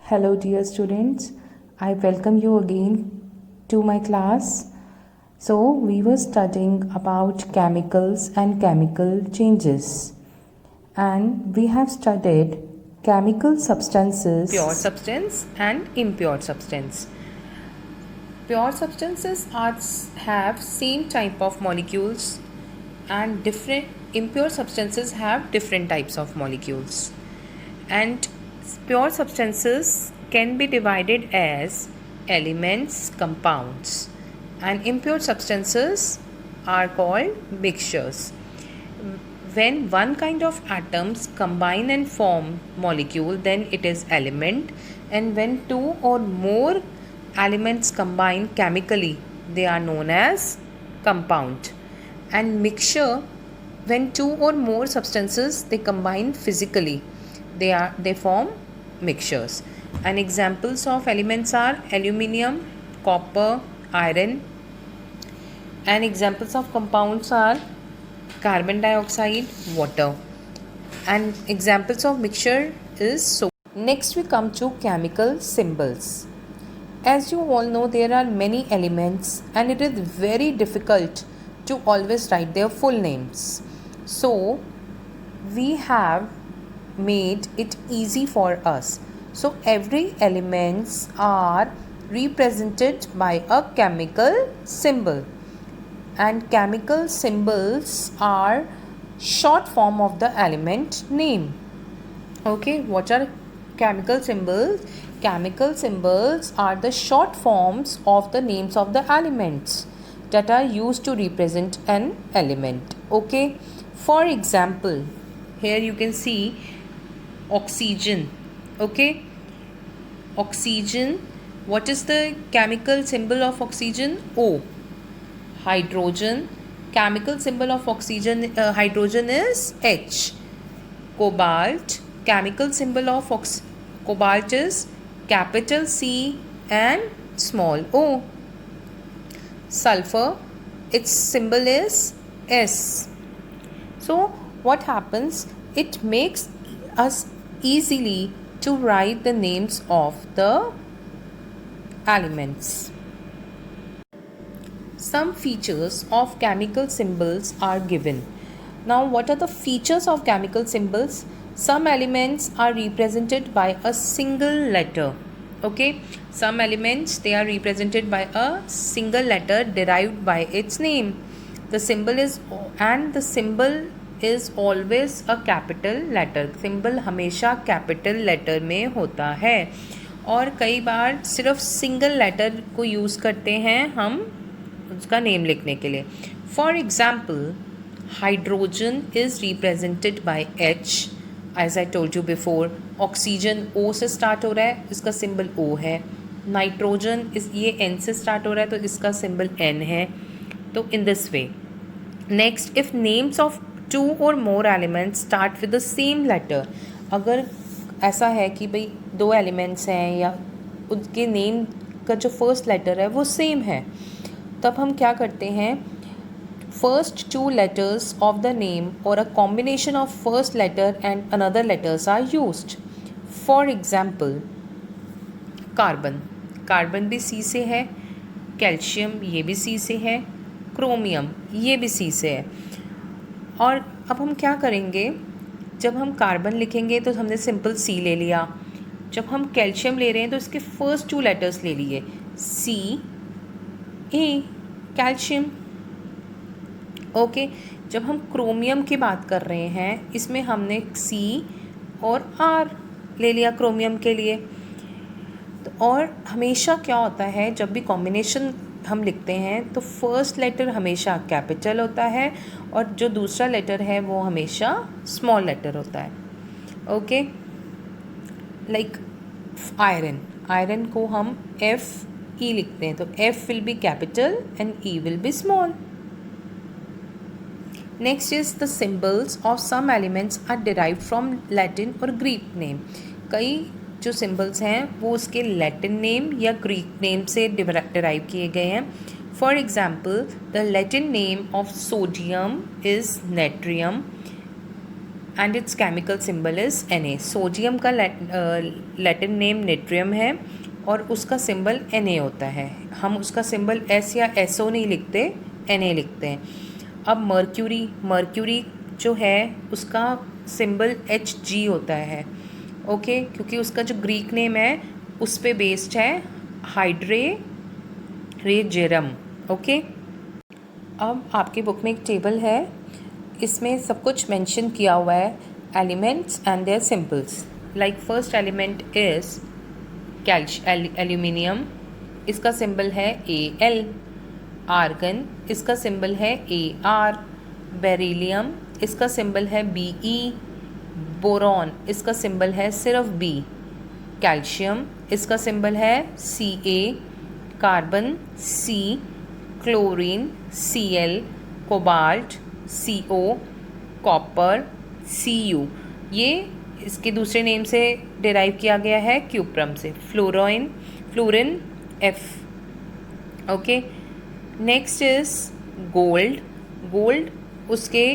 Hello, dear students. I welcome you again to my class. So, we were studying about chemicals and chemical changes, and we have studied chemical substances, pure substance and impure substance. Pure substances have same type of molecules and different impure substances have different types of molecules. And pure substances can be divided as elements, compounds, and impure substances are called mixtures. When one kind of atoms combine and form molecule, then it is element, and when two or more elements combine chemically, they are known as compound. And mixture, when two or more substances they combine physically, they form mixtures. And examples of elements are aluminium, copper, iron. And examples of compounds are carbon dioxide, water. And examples of mixture is soap. Next we come to chemical symbols. As you all know, there are many elements and it is very difficult to always write their full names. So we have made it easy for us. So every elements are represented by a chemical symbol, and chemical symbols are short form of the element name. Okay, what are chemical symbols? Chemical symbols are the short forms of the names of the elements that are used to represent an element. Okay, for example, here you can see oxygen. Okay, oxygen, what is the chemical symbol of oxygen? O. Hydrogen, chemical symbol of oxygen hydrogen is H. Cobalt, chemical symbol of cobalt is capital C and small o. Sulfur, its symbol is S. So what happens? It makes us easily to write the names of the elements. Some features of chemical symbols are given. Now, what are the features of chemical symbols? Some elements are represented by a single letter. Okay, some elements they are represented by a single letter derived by its name. The symbol is always a capital letter. Symbol हमेशा capital letter में होता है और कई बार सिर्फ single letter को use करते हैं हम उसका नेम लिखने के लिए. For example, hydrogen is represented by H. As I told you before, oxygen O से स्टार्ट हो रहा है, इसका सिंबल ओ है. नाइट्रोजन ये एन से स्टार्ट हो रहा है तो इसका सिंबल एन है. तो in this way. Next, if names of two or more elements start with the same letter. अगर ऐसा है कि भाई दो एलिमेंट्स हैं या उनके नेम का जो फर्स्ट लेटर है वो सेम है, तब हम क्या करते हैं? First two letters of the name or a combination of first letter and another letters are used. For example, carbon. Carbon भी सी से है, कैल्शियम ये भी सी से है, क्रोमियम ये भी सी से है. और अब हम क्या करेंगे? जब हम कार्बन लिखेंगे तो हमने सिंपल सी ले लिया. जब हम कैल्शियम ले रहे हैं तो इसके फर्स्ट टू लेटर्स ले लिए, सी ए, कैल्शियम. ओके, जब हम क्रोमियम की बात कर रहे हैं इसमें हमने सी और आर ले लिया क्रोमियम के लिए. तो और हमेशा क्या होता है, जब भी कॉम्बिनेशन हम लिखते हैं तो फर्स्ट लेटर हमेशा कैपिटल होता है और जो दूसरा लेटर है वो हमेशा स्मॉल लेटर होता है. Okay, like iron. आयरन को हम एफ ई लिखते हैं तो F will be capital and E will be small. Next is the symbols of some elements are derived from Latin or Greek name. कई जो symbols हैं वो उसके Latin name या Greek name से derive किए गए हैं. For example, the Latin name of sodium is natrium and it's chemical symbol is Na। Sodium का लैटिन नेम नेट्रियम है और उसका सिंबल Na होता है। हम उसका सिंबल S या SO नहीं लिखते, Na लिखते हैं। अब मर्क्यूरी जो है उसका सिंबल Hg होता है, ओके, क्योंकि उसका जो ग्रीक नेम है उस पे बेस्ड है हाइड्रेजेरम, ओके। अब आपकी बुक में एक टेबल है, इसमें सब कुछ मेंशन किया हुआ है, elements and their symbols. Like first element is aluminium, इसका सिंबल है Al। आर्गन, इसका सिंबल है Ar। बेरिलियम, इसका सिंबल है Be। बोरॉन, इसका सिंबल है सिर्फ B। कैल्शियम, इसका सिंबल है Ca। Carbon C। Chlorine Cl। Cobalt Co। Copper Cu। ये इसके दूसरे नेम से डिराइव किया गया है क्यूप्रम से। Fluorine F, okay. Next is gold. उसके